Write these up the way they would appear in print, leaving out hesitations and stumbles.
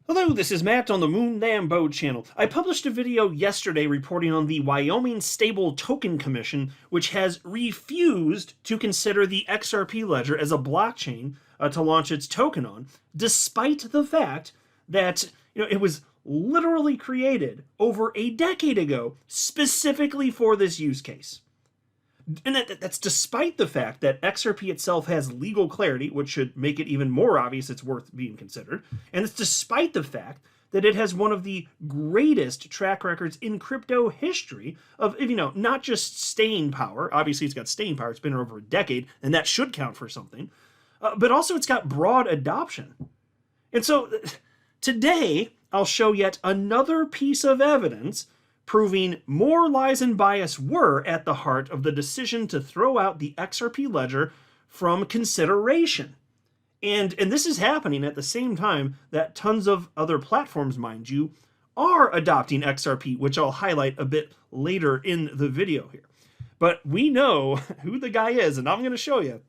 Hello, this is Matt on the Moon Lambo channel. I published a video yesterday reporting on the Wyoming Stable Token Commission, which has refused to consider the XRP ledger as a blockchain to launch its token on, despite the fact that it was literally created over a decade ago specifically for this use case. And that's despite the fact that XRP itself has legal clarity, which should make it even more obvious it's worth being considered. And it's despite the fact that it has one of the greatest track records in crypto history of, not just staying power. Obviously, it's got staying power. It's been over a decade, and that should count for something. But also, it's got broad adoption. And so today, I'll show yet another piece of evidence proving more lies and bias were at the heart of the decision to throw out the XRP ledger from consideration. And this is happening at the same time that tons of other platforms, mind you, are adopting XRP, which I'll highlight a bit later in the video here. But we know who the guy is, and I'm going to show you.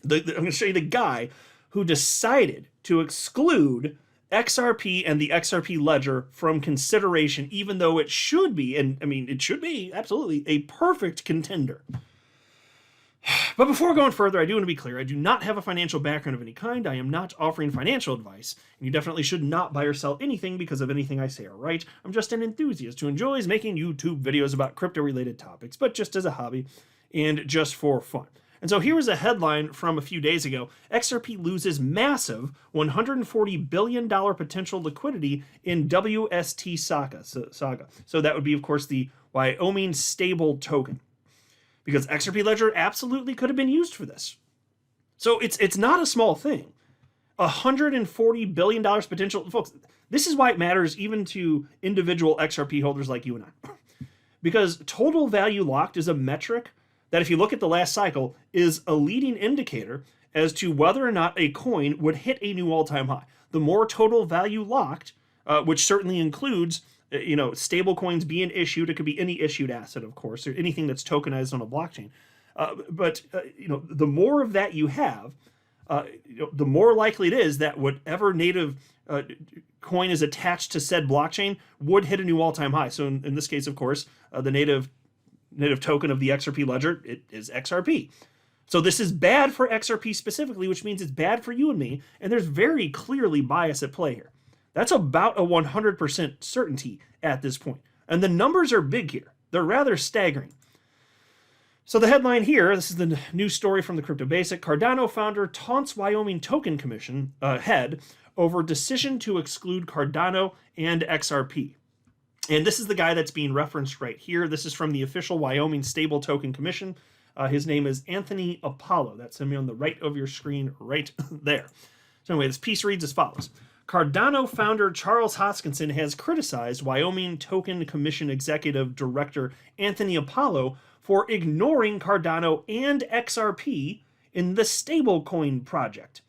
I'm going to show you the guy who decided to exclude XRP and the XRP ledger from consideration, even though it should be, and I mean, it should be absolutely a perfect contender. But before going further, I do want to be clear. I do not have a financial background of any kind. I am not offering financial advice, and you definitely should not buy or sell anything because of anything I say or write. I'm just an enthusiast who enjoys making YouTube videos about crypto-related topics, but just as a hobby and just for fun. And so here was a headline from a few days ago. XRP loses massive $140 billion potential liquidity in WST saga. So that would be, of course, the Wyoming stable token. Because XRP ledger absolutely could have been used for this. So it's not a small thing. $140 billion potential. Folks, this is why it matters even to individual XRP holders like you and I. Because total value locked is a metric that, if you look at the last cycle, is a leading indicator as to whether or not a coin would hit a new all-time high. The more total value locked, which certainly includes, stable coins being issued. It could be any issued asset, of course, or anything that's tokenized on a blockchain. But the more of that you have, the more likely it is that whatever native coin is attached to said blockchain would hit a new all-time high. So in this case, of course, the native token of the XRP ledger, it is XRP. So this is bad for XRP specifically, which means it's bad for you and me, and there's very clearly bias at play here. That's about a 100% certainty at this point. And the numbers are big here. They're rather staggering. So the headline here, this is the news story from the Crypto Basic. Cardano founder taunts Wyoming Token Commission head over decision to exclude Cardano and XRP. And this is the guy that's being referenced right here. This is from the official Wyoming Stable Token Commission. His name is Anthony Apollo. That's him on the right of your screen right there. So anyway, this piece reads as follows. Cardano founder Charles Hoskinson has criticized Wyoming Token Commission Executive Director Anthony Apollo for ignoring Cardano and XRP in the stablecoin project.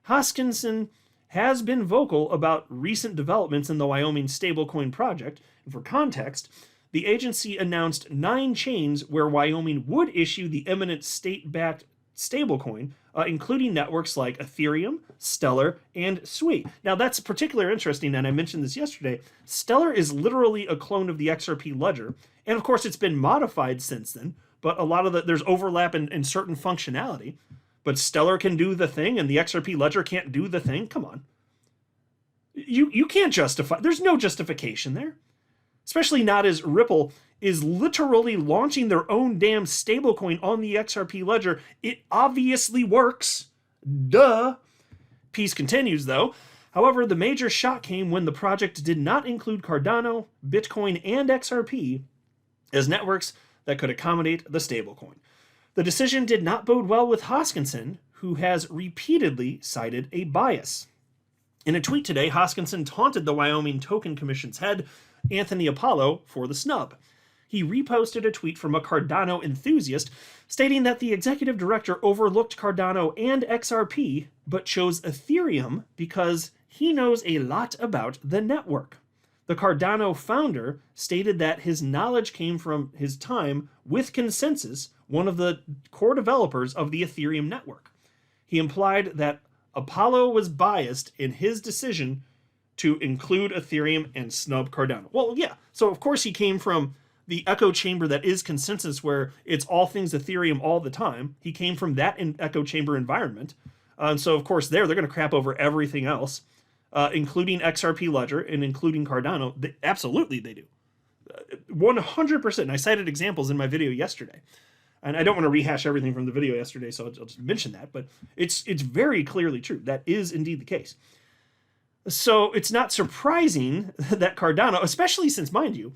Hoskinson has been vocal about recent developments in the Wyoming stablecoin project. And for context, the agency announced 9 chains where Wyoming would issue the imminent state-backed stablecoin, including networks like Ethereum, Stellar, and Sui. Now that's particularly interesting, and I mentioned this yesterday. Stellar is literally a clone of the XRP ledger, and of course it's been modified since then, but a lot of there's overlap in certain functionality. But Stellar can do the thing, and the XRP ledger can't do the thing? Come on. You can't justify. There's no justification there. Especially not as Ripple is literally launching their own damn stablecoin on the XRP ledger. It obviously works. Duh. Piece continues, though. However, the major shock came when the project did not include Cardano, Bitcoin, and XRP as networks that could accommodate the stablecoin. The decision did not bode well with Hoskinson, who has repeatedly cited a bias. In a tweet today, Hoskinson taunted the Wyoming Token Commission's head, Anthony Apollo, for the snub. He reposted a tweet from a Cardano enthusiast stating that the executive director overlooked Cardano and XRP, but chose Ethereum because he knows a lot about the network. The Cardano founder stated that his knowledge came from his time with Consensus, one of the core developers of the Ethereum network. He implied that Apollo was biased in his decision to include Ethereum and snub Cardano. Well, yeah. So of course he came from the echo chamber that is consensus, where it's all things Ethereum all the time. He came from that echo chamber environment. And so of course they're going to crap over everything else, including XRP Ledger and including Cardano. Absolutely they do. 100%. And I cited examples in my video yesterday. And I don't want to rehash everything from the video yesterday, so I'll just mention that. But it's very clearly true. That is indeed the case. So it's not surprising that Cardano, especially since, mind you,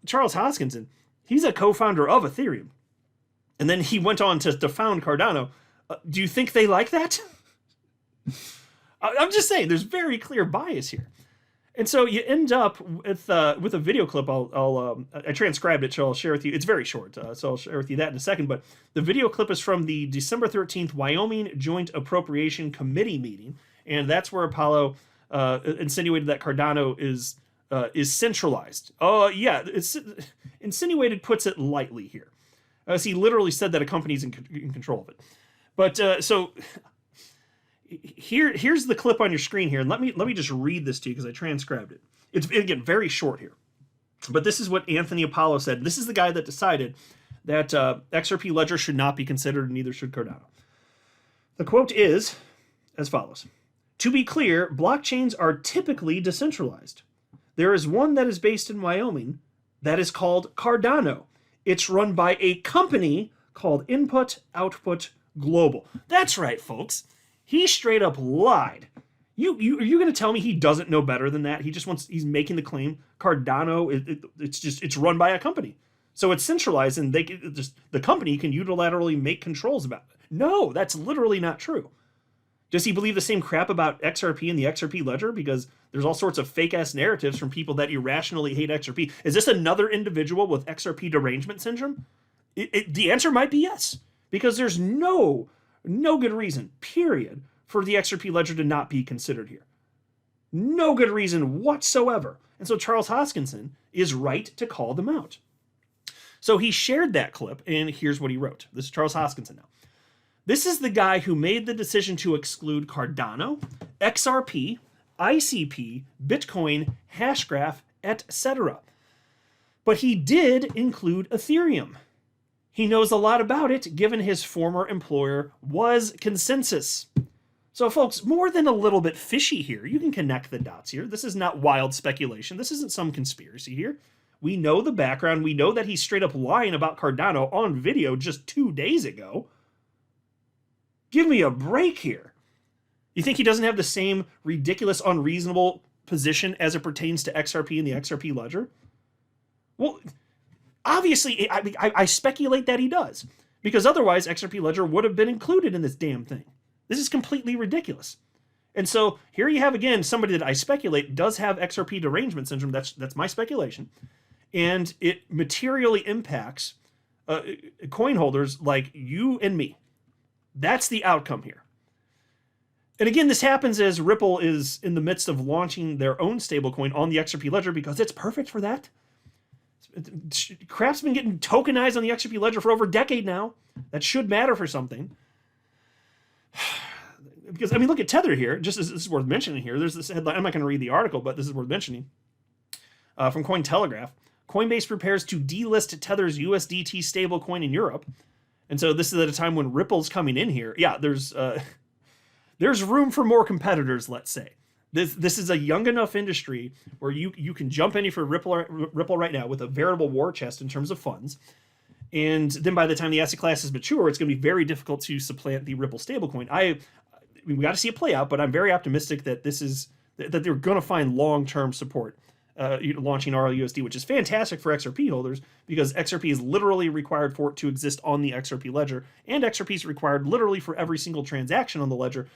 Charles Hoskinson, he's a co-founder of Ethereum. And then he went on to found Cardano. Do you think they like that? I'm just saying, there's very clear bias here. And so you end up with a video clip. I transcribed it, so I'll share with you. It's very short, so I'll share with you that in a second. But the video clip is from the December 13th Wyoming Joint Appropriation Committee meeting, and that's where Apollo insinuated that Cardano is centralized. Oh yeah, it's insinuated puts it lightly here, as he literally said that a company's in control of it. But so. Here's the clip on your screen here, and let me just read this to you because I transcribed it. It's, again, very short here. But this is what Anthony Apollo said. This is the guy that decided that XRP Ledger should not be considered, and neither should Cardano. The quote is as follows. To be clear, blockchains are typically decentralized. There is one that is based in Wyoming that is called Cardano. It's run by a company called Input Output Global. That's right, folks. He straight up lied. Are you going to tell me he doesn't know better than that? He's making the claim Cardano, it's run by a company. So it's centralized, and the company can unilaterally make controls about it. No, that's literally not true. Does he believe the same crap about XRP and the XRP ledger? Because there's all sorts of fake-ass narratives from people that irrationally hate XRP. Is this another individual with XRP derangement syndrome? The answer might be yes. Because there's no good reason, period, for the XRP ledger to not be considered here. No good reason whatsoever. And so Charles Hoskinson is right to call them out. So he shared that clip, and here's what he wrote. This is Charles Hoskinson now. This is the guy who made the decision to exclude Cardano, XRP, ICP, Bitcoin, Hashgraph, etc. But he did include Ethereum. He knows a lot about it, given his former employer was Consensus. So folks, more than a little bit fishy here. You can connect the dots here. This is not wild speculation. This isn't some conspiracy here. We know the background. We know that he's straight up lying about Cardano on video just 2 days ago. Give me a break here. You think he doesn't have the same ridiculous, unreasonable position as it pertains to XRP and the XRP ledger? Well, obviously, I speculate that he does, because otherwise XRP Ledger would have been included in this damn thing. This is completely ridiculous. And so here you have, again, somebody that I speculate does have XRP derangement syndrome. That's my speculation. And it materially impacts coin holders like you and me. That's the outcome here. And again, this happens as Ripple is in the midst of launching their own stablecoin on the XRP Ledger, because it's perfect for that. Crap's been getting tokenized on the XRP Ledger for over a decade now. That should matter for something. Because, I mean, look at Tether here. Just as this is worth mentioning here. There's this headline. I'm not going to read the article, but this is worth mentioning. From Cointelegraph. Coinbase prepares to delist Tether's USDT stablecoin in Europe. And so this is at a time when Ripple's coming in here. Yeah, there's room for more competitors, let's say. This is a young enough industry where you can jump in for Ripple right now with a veritable war chest in terms of funds. And then by the time the asset class is mature, it's going to be very difficult to supplant the Ripple stablecoin. I mean, we got to see it play out, but I'm very optimistic that that they're going to find long-term support launching RLUSD, which is fantastic for XRP holders, because XRP is literally required for it to exist on the XRP ledger, and XRP is required literally for every single transaction on the ledger,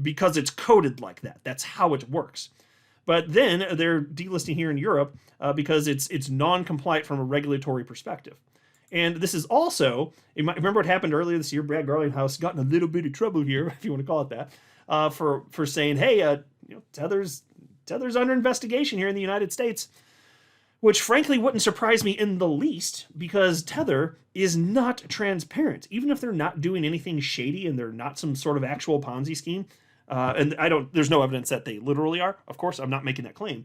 because it's coded like that. That's how it works. But then they're delisting here in Europe because it's non-compliant from a regulatory perspective. And this is also, remember what happened earlier this year? Brad Garlinghouse got in a little bit of trouble here, if you want to call it that, for saying, hey, Tether's under investigation here in the United States, which frankly wouldn't surprise me in the least, because Tether is not transparent. Even if they're not doing anything shady and they're not some sort of actual Ponzi scheme, And there's no evidence that they literally are. Of course, I'm not making that claim.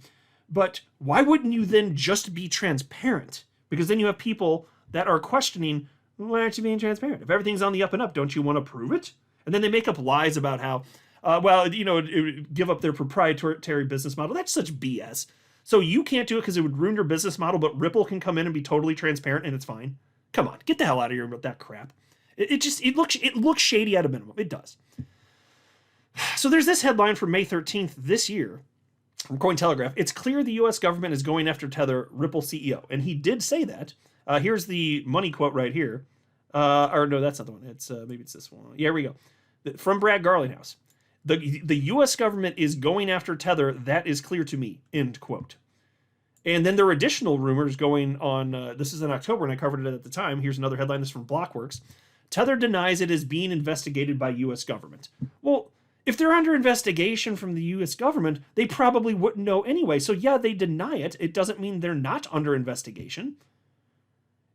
But why wouldn't you then just be transparent? Because then you have people that are questioning, why aren't you being transparent? If everything's on the up and up, don't you want to prove it? And then they make up lies about how, it would give up their proprietary business model. That's such BS. So you can't do it because it would ruin your business model, but Ripple can come in and be totally transparent and it's fine. Come on, get the hell out of here with that crap. It looks shady at a minimum. It does. So there's this headline from May 13th this year from Cointelegraph. It's clear the U.S. government is going after Tether, Ripple CEO. And he did say that. Here's the money quote right here. Or no, that's not the one. It's maybe it's this one. Yeah, here we go. From Brad Garlinghouse. The U.S. government is going after Tether. That is clear to me. End quote. And then there are additional rumors going on. This is in October, and I covered it at the time. Here's another headline. This is from Blockworks. Tether denies it is being investigated by U.S. government. Well, if they're under investigation from the U.S. government, they probably wouldn't know anyway. So yeah, they deny it. It doesn't mean they're not under investigation.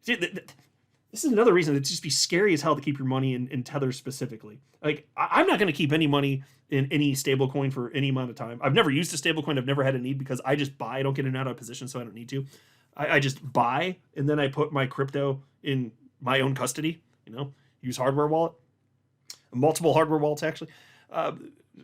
See, this is another reason it'd just be scary as hell to keep your money in Tether specifically. Like, I'm not going to keep any money in any stablecoin for any amount of time. I've never used a stablecoin. I've never had a need because I just buy. I don't get in and out of position, so I don't need to. I just buy, and then I put my crypto in my own custody, use hardware wallet, multiple hardware wallets, actually.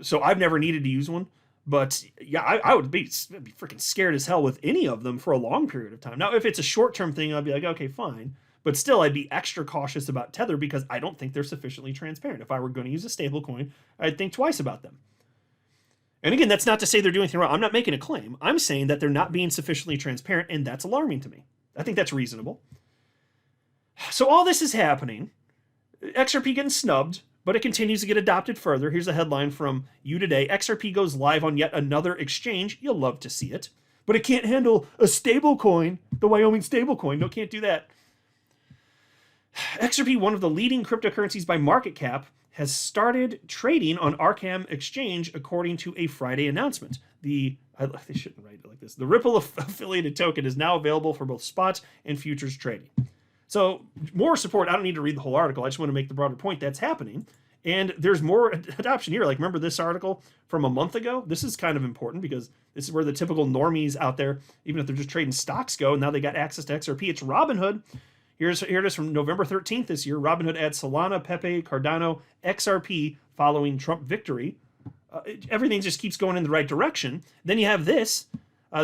So I've never needed to use one. But yeah, I would be freaking scared as hell with any of them for a long period of time. Now, if it's a short-term thing, I'd be like, okay, fine. But still, I'd be extra cautious about Tether because I don't think they're sufficiently transparent. If I were going to use a stablecoin, I'd think twice about them. And again, that's not to say they're doing anything wrong. I'm not making a claim. I'm saying that they're not being sufficiently transparent, and that's alarming to me. I think that's reasonable. So all this is happening. XRP getting snubbed, but it continues to get adopted further. Here's a headline from You Today. XRP goes live on yet another exchange. You'll love to see it. But it can't handle a stablecoin, the Wyoming stablecoin. No, can't do that. XRP, one of the leading cryptocurrencies by market cap, has started trading on Arkham Exchange, according to a Friday announcement. They shouldn't write it like this. The Ripple affiliated token is now available for both spot and futures trading. So more support. I don't need to read the whole article. I just want to make the broader point that's happening. And there's more adoption here. Like, remember this article from a month ago? This is kind of important because this is where the typical normies out there, even if they're just trading stocks, go. Now they got access to XRP. It's Robinhood. Here it is from November 13th this year. Robinhood adds Solana, Pepe, Cardano, XRP following Trump victory. Everything just keeps going in the right direction. Then you have this.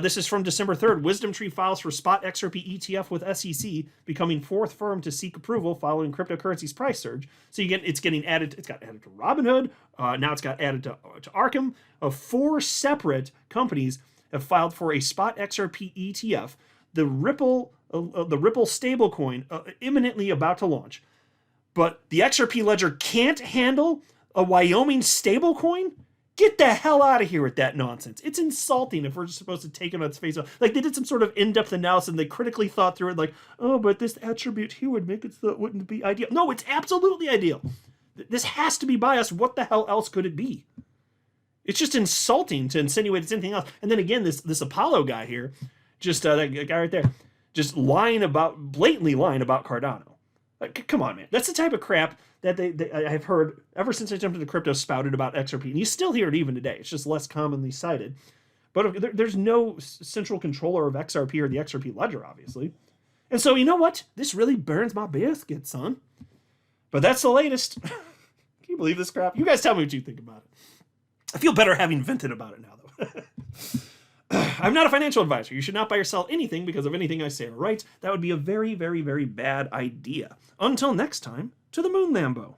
This is from December 3rd. Wisdom Tree files for spot XRP ETF with SEC, becoming fourth firm to seek approval following cryptocurrency's price surge. So it's getting added. It's got added to Robinhood. Now it's got added to Arkham. 4 separate companies have filed for a spot XRP ETF. The Ripple stablecoin imminently about to launch. But the XRP ledger can't handle a Wyoming stablecoin? Get the hell out of here with that nonsense. It's insulting if we're just supposed to take it on its face. Like, they did some sort of in-depth analysis and they critically thought through it like, oh, but this attribute here would make it so it wouldn't be ideal. No, it's absolutely ideal. This has to be biased. What the hell else could it be? It's just insulting to insinuate it's anything else. And then again, this Apollo guy here, just that guy right there, just blatantly lying about Cardano. Like, come on, man. That's the type of crap that I have heard ever since I jumped into crypto spouted about XRP. And you still hear it even today. It's just less commonly cited. But there's no central controller of XRP or the XRP ledger, obviously. And so, you know what? This really burns my biscuit, son. But that's the latest. Can you believe this crap? You guys tell me what you think about it. I feel better having vented about it now, though. I'm not a financial advisor. You should not buy or sell anything because of anything I say or write. That would be a very, very, very bad idea. Until next time, to the moon, Lambo.